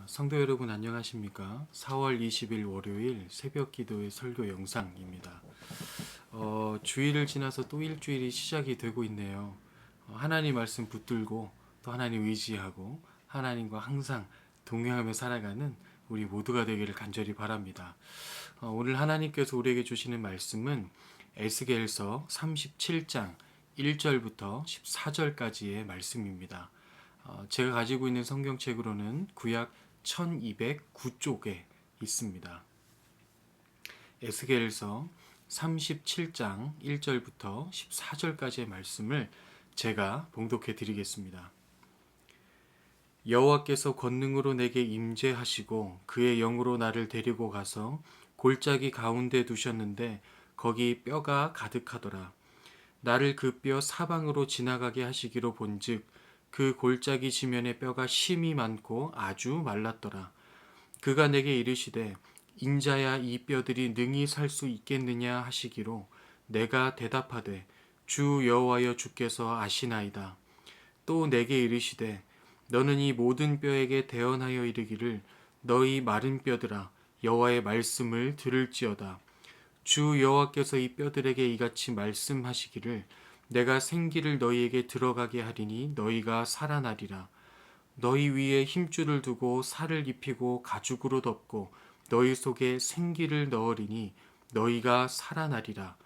성도 여러분 안녕하십니까? 4월 20일 월요일 새벽 기도의 설교 영상입니다. 주일을 지나서 또 일주일이 시작이 되고 있네요. 하나님 말씀 붙들고 또 하나님 의지하고 하나님과 항상 동행하며 살아가는 우리 모두가 되기를 간절히 바랍니다. 오늘 하나님께서 우리에게 주시는 말씀은 에스겔서 37장 1절부터 14절까지의 말씀입니다. 제가 가지고 있는 성경책으로는 구약 1209쪽에 있습니다. 에스겔서 37장 1절부터 14절까지의 말씀을 제가 봉독해 드리겠습니다. 여호와께서 권능으로 내게 임재하시고 그의 영으로 나를 데리고 가서 골짜기 가운데 두셨는데 거기 뼈가 가득하더라. 나를 그 뼈 사방으로 지나가게 하시기로 본즉 그 골짜기 지면에 뼈가 심이 많고 아주 말랐더라. 그가 내게 이르시되 인자야 이 뼈들이 능히 살 수 있겠느냐 하시기로 내가 대답하되 주 여호와여 주께서 아시나이다. 또 내게 이르시되 너는 이 모든 뼈에게 대언하여 이르기를 너희 마른 뼈들아 여호와의 말씀을 들을지어다. 주 여호와께서 이 뼈들에게 이같이 말씀하시기를 내가 생기를 너희에게 들어가게 하리니 너희가 살아나리라. 너희 위에 힘줄을 두고 살을 입히고 가죽으로 덮고 너희 속에 생기를 넣으리니 너희가 살아나리라.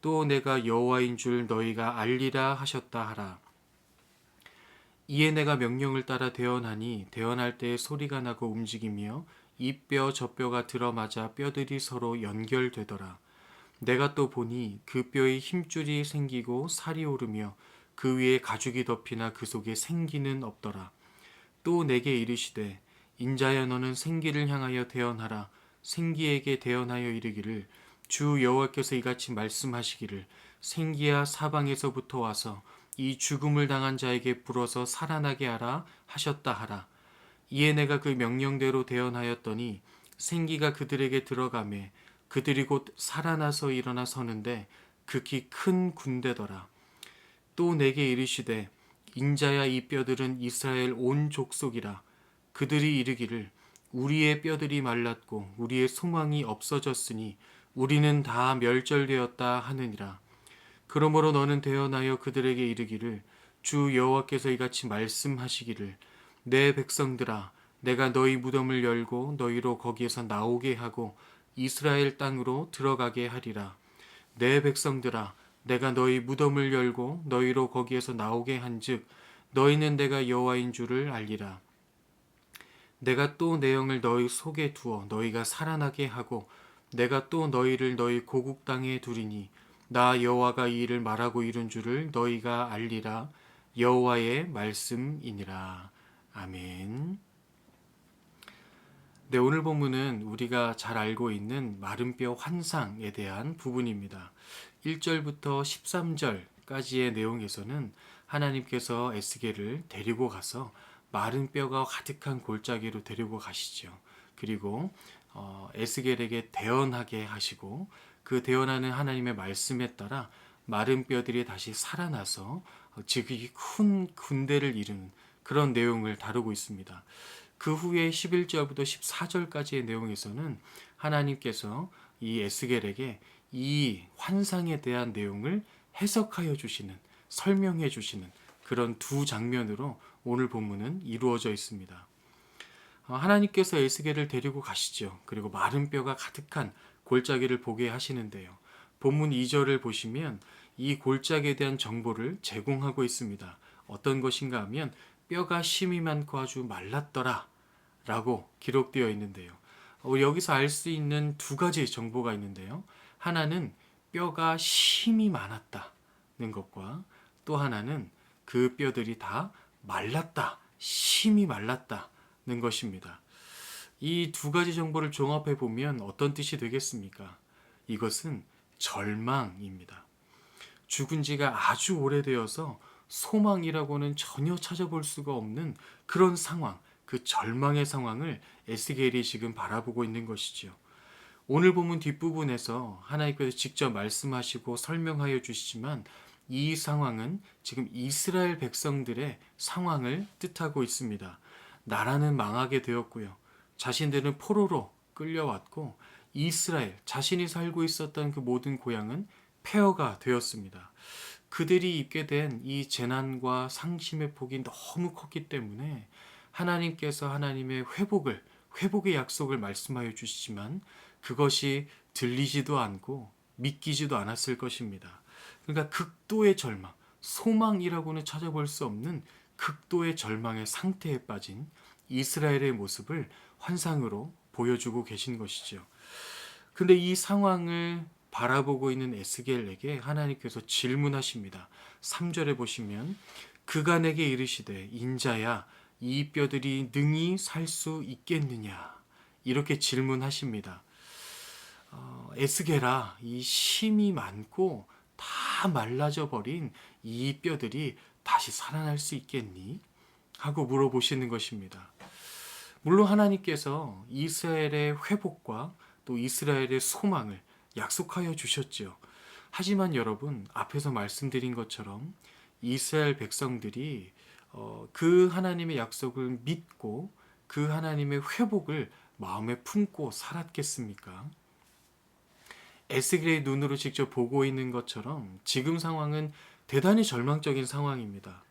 또 내가 여호와인 줄 너희가 알리라 하셨다 하라. 이에 내가 명령을 따라 대언하니 대언할 때에 소리가 나고 움직이며 이 뼈 저 뼈가 들어맞아 뼈들이 서로 연결되더라. 내가 또 보니 그 뼈에 힘줄이 생기고 살이 오르며 그 위에 가죽이 덮이나 그 속에 생기는 없더라. 또 내게 이르시되 인자여 너는 생기를 향하여 대언하라. 생기에게 대언하여 이르기를 주 여호와께서 이같이 말씀하시기를 생기야 사방에서부터 와서 이 죽음을 당한 자에게 불어서 살아나게 하라 하셨다 하라. 이에 내가 그 명령대로 대언하였더니 생기가 그들에게 들어가매 그들이 곧 살아나서 일어나 서는데 극히 큰 군대더라. 또 내게 이르시되 인자야 이 뼈들은 이스라엘 온 족속이라. 그들이 이르기를 우리의 뼈들이 말랐고 우리의 소망이 없어졌으니 우리는 다 멸절되었다 하느니라. 그러므로 너는 대언하여 그들에게 이르기를 주 여호와께서 이같이 말씀하시기를 내 백성들아 내가 너희 무덤을 열고 너희로 거기에서 나오게 하고 이스라엘 땅으로 들어가게 하리라. 내 백성들아 내가 너희 무덤을 열고 너희로 거기에서 나오게 한즉 너희는 내가 여호와인 줄을 알리라. 내가 또 내 영을 너희 속에 두어 너희가 살아나게 하고 내가 또 너희를 너희 고국 땅에 두리니 나 여호와가 이 일을 말하고 이룬 줄을 너희가 알리라. 여호와의 말씀이니라. 아멘. 네, 오늘 본문은 우리가 잘 알고 있는 마른 뼈 환상에 대한 부분입니다. 1절부터 13절까지의 내용에서는 하나님께서 에스겔을 데리고 가서 마른 뼈가 가득한 골짜기로 데리고 가시죠. 그리고 에스겔에게 대언하게 하시고 그 대언하는 하나님의 말씀에 따라 마른 뼈들이 다시 살아나서 지극히 큰 군대를 이루는 그런 내용을 다루고 있습니다. 그 후에 11절부터 14절까지의 내용에서는 하나님께서 이 에스겔에게 이 환상에 대한 내용을 해석하여 주시는, 설명해 주시는 그런 두 장면으로 오늘 본문은 이루어져 있습니다. 하나님께서 에스겔을 데리고 가시죠. 그리고 마른 뼈가 가득한 골짜기를 보게 하시는데요. 본문 2절을 보시면 이 골짜기에 대한 정보를 제공하고 있습니다. 어떤 것인가 하면 뼈가 심이 많고 아주 말랐더라 라고 기록되어 있는데요. 여기서 알 수 있는 두 가지 정보가 있는데요. 하나는 뼈가 심이 많았다는 것과 또 하나는 그 뼈들이 다 말랐다, 심이 말랐다는 것입니다. 이 두 가지 정보를 종합해 보면 어떤 뜻이 되겠습니까? 이것은 절망입니다. 죽은 지가 아주 오래되어서 소망이라고는 전혀 찾아볼 수가 없는 그런 상황, 그 절망의 상황을 에스겔이 지금 바라보고 있는 것이지요. 오늘 본문 뒷부분에서 하나님께서 직접 말씀하시고 설명하여 주시지만 이 상황은 지금 이스라엘 백성들의 상황을 뜻하고 있습니다. 나라는 망하게 되었고요. 자신들은 포로로 끌려왔고 이스라엘 자신이 살고 있었던 그 모든 고향은 폐허가 되었습니다. 그들이 입게 된 이 재난과 상심의 폭이 너무 컸기 때문에 하나님께서 하나님의 회복의 약속을 말씀하여 주시지만 그것이 들리지도 않고 믿기지도 않았을 것입니다. 그러니까 극도의 절망, 소망이라고는 찾아볼 수 없는 극도의 절망의 상태에 빠진 이스라엘의 모습을 환상으로 보여주고 계신 것이죠. 근데 이 상황을 바라보고 있는 에스겔에게 하나님께서 질문하십니다. 3절에 보시면 그가 내게 이르시되 인자야 이 뼈들이 능히 살 수 있겠느냐 이렇게 질문하십니다. 에스겔아 이 힘이 많고 다 말라져 버린 이 뼈들이 다시 살아날 수 있겠니? 하고 물어보시는 것입니다. 물론 하나님께서 이스라엘의 회복과 또 이스라엘의 소망을 약속하여 주셨죠. 하지만 여러분 앞에서 말씀드린 것처럼 이스라엘 백성들이 그 하나님의 약속을 믿고 그 하나님의 회복을 마음에 품고 살았겠습니까? 에스겔의 눈으로 직접 보고 있는 것처럼 지금 상황은 대단히 절망적인 상황입니다.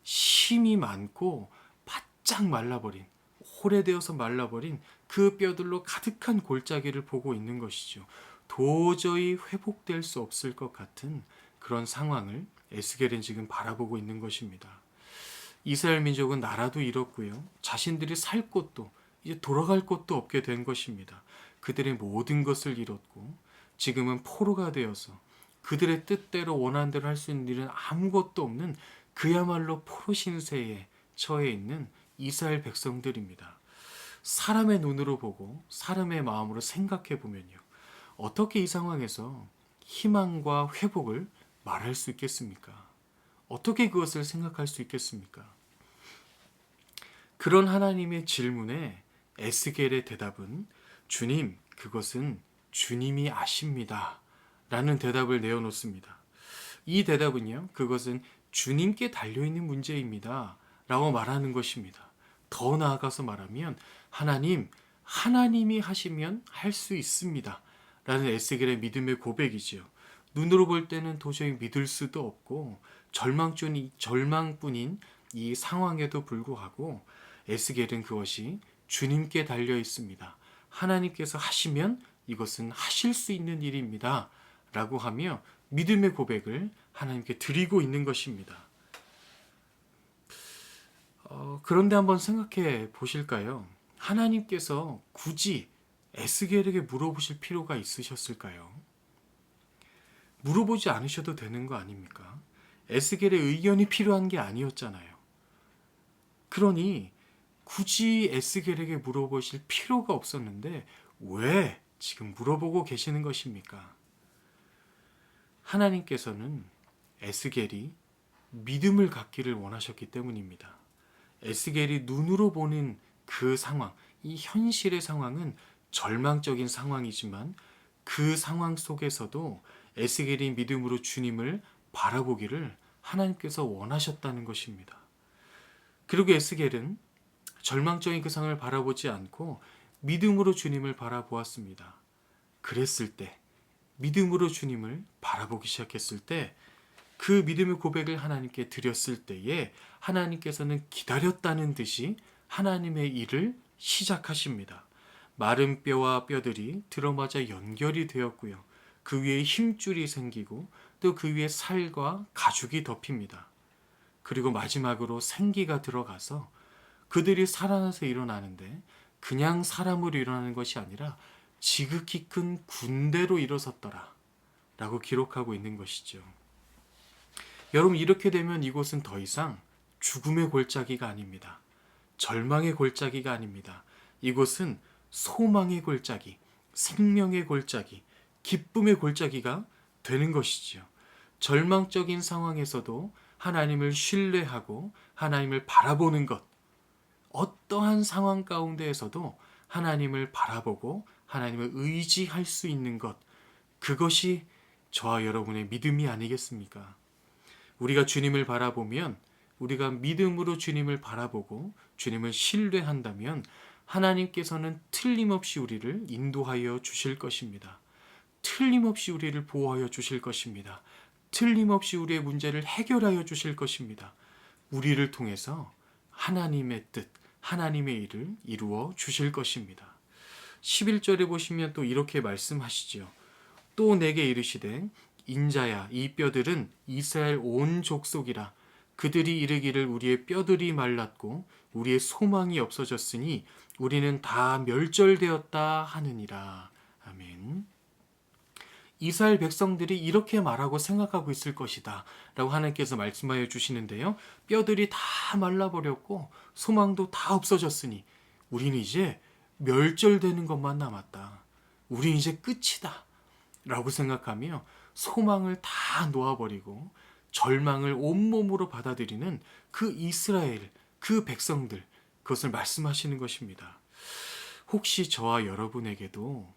힘이 많고 바짝 말라버린 호래되어서 말라버린 그 뼈들로 가득한 골짜기를 보고 있는 것이죠. 도저히 회복될 수 없을 것 같은 그런 상황을 에스겔은 지금 바라보고 있는 것입니다. 이스라엘 민족은 나라도 잃었고요. 자신들이 살 곳도 이제 돌아갈 곳도 없게 된 것입니다. 그들의 모든 것을 잃었고 지금은 포로가 되어서 그들의 뜻대로 원하는 대로 할 수 있는 일은 아무것도 없는 그야말로 포로 신세에 처해 있는 이스라엘 백성들입니다. 사람의 눈으로 보고 사람의 마음으로 생각해 보면요. 어떻게 이 상황에서 희망과 회복을 말할 수 있겠습니까? 어떻게 그것을 생각할 수 있겠습니까? 그런 하나님의 질문에 에스겔의 대답은 주님, 그것은 주님이 아십니다. 라는 대답을 내어놓습니다. 이 대답은요, 그것은 주님께 달려있는 문제입니다. 라고 말하는 것입니다. 더 나아가서 말하면 하나님이 하시면 할 수 있습니다. 라는 에스겔의 믿음의 고백이지요. 눈으로 볼 때는 도저히 믿을 수도 없고 절망뿐인 이 상황에도 불구하고 에스겔은 그것이 주님께 달려 있습니다. 하나님께서 하시면 이것은 하실 수 있는 일입니다. 라고 하며 믿음의 고백을 하나님께 드리고 있는 것입니다. 그런데 한번 생각해 보실까요? 하나님께서 굳이 에스겔에게 물어보실 필요가 있으셨을까요? 물어보지 않으셔도 되는 거 아닙니까? 에스겔의 의견이 필요한 게 아니었잖아요. 그러니 굳이 에스겔에게 물어보실 필요가 없었는데 왜 지금 물어보고 계시는 것입니까? 하나님께서는 에스겔이 믿음을 갖기를 원하셨기 때문입니다. 에스겔이 눈으로 보는 그 상황, 이 현실의 상황은 절망적인 상황이지만 그 상황 속에서도 에스겔이 믿음으로 주님을 바라보기를 하나님께서 원하셨다는 것입니다. 그리고 에스겔은 절망적인 그 상황을 바라보지 않고 믿음으로 주님을 바라보았습니다. 그랬을 때, 믿음으로 주님을 바라보기 시작했을 때, 그 믿음의 고백을 하나님께 드렸을 때에 하나님께서는 기다렸다는 듯이 하나님의 일을 시작하십니다. 마른 뼈와 뼈들이 들어맞아 연결이 되었고요. 그 위에 힘줄이 생기고 또 그 위에 살과 가죽이 덮입니다. 그리고 마지막으로 생기가 들어가서 그들이 살아나서 일어나는데 그냥 사람으로 일어나는 것이 아니라 지극히 큰 군대로 일어섰더라 라고 기록하고 있는 것이죠. 여러분 이렇게 되면 이곳은 더 이상 죽음의 골짜기가 아닙니다. 절망의 골짜기가 아닙니다. 이곳은 소망의 골짜기, 생명의 골짜기, 기쁨의 골짜기가 되는 것이지요. 절망적인 상황에서도 하나님을 신뢰하고 하나님을 바라보는 것, 어떠한 상황 가운데에서도 하나님을 바라보고 하나님을 의지할 수 있는 것, 그것이 저와 여러분의 믿음이 아니겠습니까? 우리가 주님을 바라보면, 우리가 믿음으로 주님을 바라보고 주님을 신뢰한다면 하나님께서는 틀림없이 우리를 인도하여 주실 것입니다. 틀림없이 우리를 보호하여 주실 것입니다. 틀림없이 우리의 문제를 해결하여 주실 것입니다. 우리를 통해서 하나님의 뜻, 하나님의 일을 이루어 주실 것입니다. 11절에 보시면 또 이렇게 말씀하시죠. 또 내게 이르시되 인자야 이 뼈들은 이스라엘 온 족속이라. 그들이 이르기를 우리의 뼈들이 말랐고 우리의 소망이 없어졌으니 우리는 다 멸절되었다 하느니라. 아멘. 이스라엘 백성들이 이렇게 말하고 생각하고 있을 것이다 라고 하나님께서 말씀하여 주시는데요. 뼈들이 다 말라버렸고 소망도 다 없어졌으니 우리는 이제 멸절되는 것만 남았다. 우리는 이제 끝이다 라고 생각하며 소망을 다 놓아버리고 절망을 온몸으로 받아들이는 그 이스라엘, 그 백성들, 그것을 말씀하시는 것입니다. 혹시 저와 여러분에게도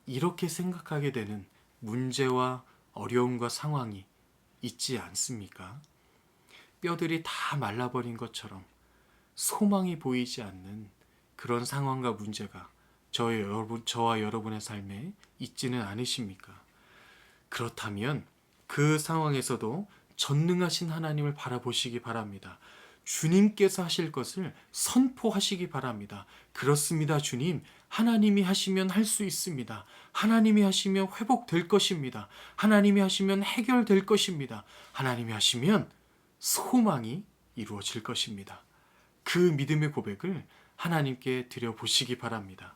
이렇게 생각하게 되는 문제와 어려움과 상황이 있지 않습니까? 뼈들이 다 말라버린 것처럼 소망이 보이지 않는 그런 상황과 문제가 저와 여러분의 삶에 있지는 않으십니까? 그렇다면 그 상황에서도 전능하신 하나님을 바라보시기 바랍니다. 주님께서 하실 것을 선포하시기 바랍니다. 그렇습니다, 주님. 하나님이 하시면 할 수 있습니다. 하나님이 하시면 회복될 것입니다. 하나님이 하시면 해결될 것입니다. 하나님이 하시면 소망이 이루어질 것입니다. 그 믿음의 고백을 하나님께 드려보시기 바랍니다.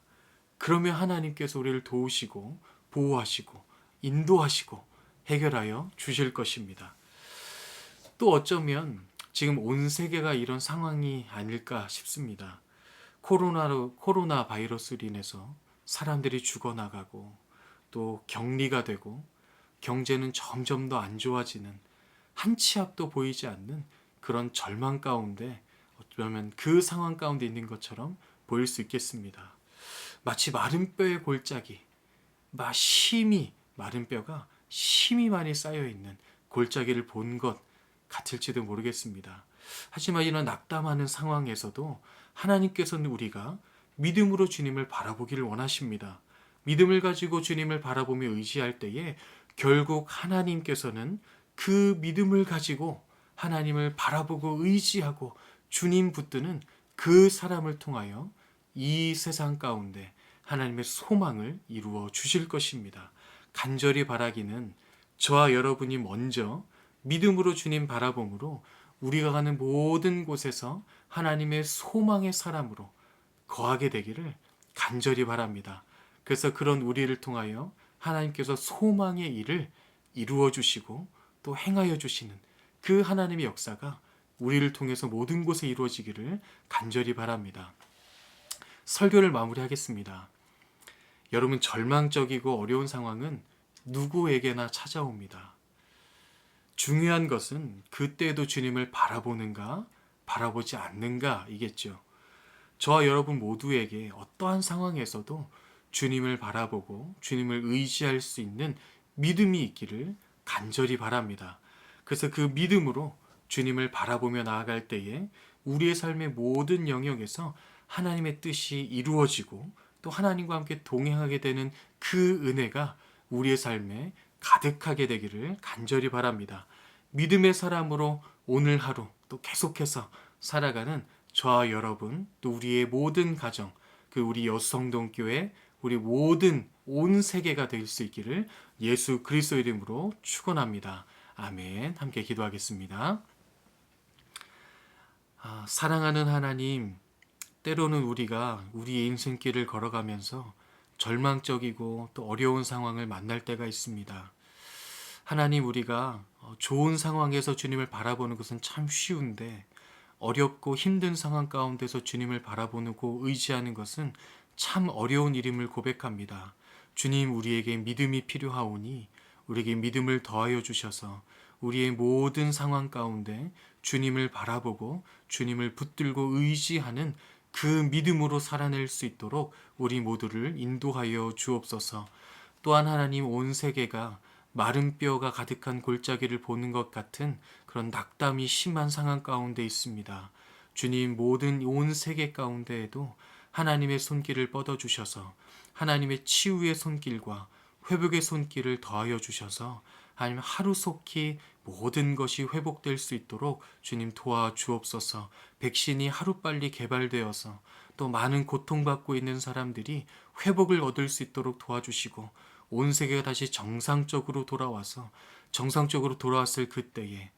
그러면 하나님께서 우리를 도우시고 보호하시고 인도하시고 해결하여 주실 것입니다. 또 어쩌면 지금 온 세계가 이런 상황이 아닐까 싶습니다. 코로나 바이러스로 인해서 사람들이 죽어나가고 또 격리가 되고 경제는 점점 더 안 좋아지는 한 치 앞도 보이지 않는 그런 절망 가운데 어쩌면 그 상황 가운데 있는 것처럼 보일 수 있겠습니다. 마치 마른 뼈의 골짜기, 마른 뼈가 심이 많이 쌓여있는 골짜기를 본 것 같을지도 모르겠습니다. 하지만 이런 낙담하는 상황에서도 하나님께서는 우리가 믿음으로 주님을 바라보기를 원하십니다. 믿음을 가지고 주님을 바라보며 의지할 때에 결국 하나님께서는 그 믿음을 가지고 하나님을 바라보고 의지하고 주님 붙드는 그 사람을 통하여 이 세상 가운데 하나님의 소망을 이루어 주실 것입니다. 간절히 바라기는 저와 여러분이 먼저 믿음으로 주님 바라봄으로 우리가 가는 모든 곳에서 하나님의 소망의 사람으로 거하게 되기를 간절히 바랍니다. 그래서 그런 우리를 통하여 하나님께서 소망의 일을 이루어 주시고 또 행하여 주시는 그 하나님의 역사가 우리를 통해서 모든 곳에 이루어지기를 간절히 바랍니다. 설교를 마무리하겠습니다. 여러분, 절망적이고 어려운 상황은 누구에게나 찾아옵니다. 중요한 것은 그때도 주님을 바라보는가, 바라보지 않는가 이겠죠. 저와 여러분 모두에게 어떠한 상황에서도 주님을 바라보고 주님을 의지할 수 있는 믿음이 있기를 간절히 바랍니다. 그래서 그 믿음으로 주님을 바라보며 나아갈 때에 우리의 삶의 모든 영역에서 하나님의 뜻이 이루어지고 또 하나님과 함께 동행하게 되는 그 은혜가 우리의 삶에 가득하게 되기를 간절히 바랍니다. 믿음의 사람으로 오늘 하루 또 계속해서 살아가는 저와 여러분, 또 우리의 모든 가정, 그 우리 여수성동교회, 우리 모든 온 세계가 될 수 있기를 예수 그리스도 이름으로 축원합니다. 아멘. 함께 기도하겠습니다. 사랑하는 하나님, 때로는 우리가 우리의 인생길을 걸어가면서 절망적이고 또 어려운 상황을 만날 때가 있습니다. 하나님, 우리가 좋은 상황에서 주님을 바라보는 것은 참 쉬운데 어렵고 힘든 상황 가운데서 주님을 바라보고 의지하는 것은 참 어려운 일임을 고백합니다. 주님, 우리에게 믿음이 필요하오니 우리에게 믿음을 더하여 주셔서 우리의 모든 상황 가운데 주님을 바라보고 주님을 붙들고 의지하는 그 믿음으로 살아낼 수 있도록 우리 모두를 인도하여 주옵소서. 또한 하나님, 온 세계가 마른 뼈가 가득한 골짜기를 보는 것 같은 그런 낙담이 심한 상황 가운데 있습니다. 주님, 모든 온 세계 가운데에도 하나님의 손길을 뻗어 주셔서 하나님의 치유의 손길과 회복의 손길을 더하여 주셔서 하나님 하루속히 모든 것이 회복될 수 있도록 주님 도와주옵소서. 백신이 하루빨리 개발되어서 또 많은 고통받고 있는 사람들이 회복을 얻을 수 있도록 도와주시고 온 세계가 다시 정상적으로 돌아와서 정상적으로 돌아왔을 그때에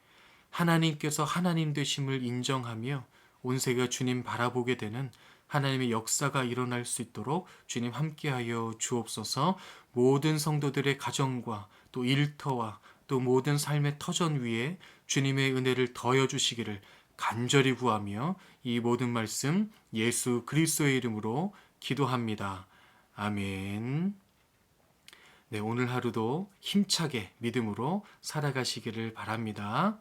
하나님께서 하나님 되심을 인정하며 온 세계가 주님 바라보게 되는 하나님의 역사가 일어날 수 있도록 주님 함께하여 주옵소서. 모든 성도들의 가정과 또 일터와 또 모든 삶의 터전 위에 주님의 은혜를 더하여 주시기를 간절히 구하며 이 모든 말씀 예수 그리스도의 이름으로 기도합니다. 아멘. 네, 오늘 하루도 힘차게 믿음으로 살아가시기를 바랍니다.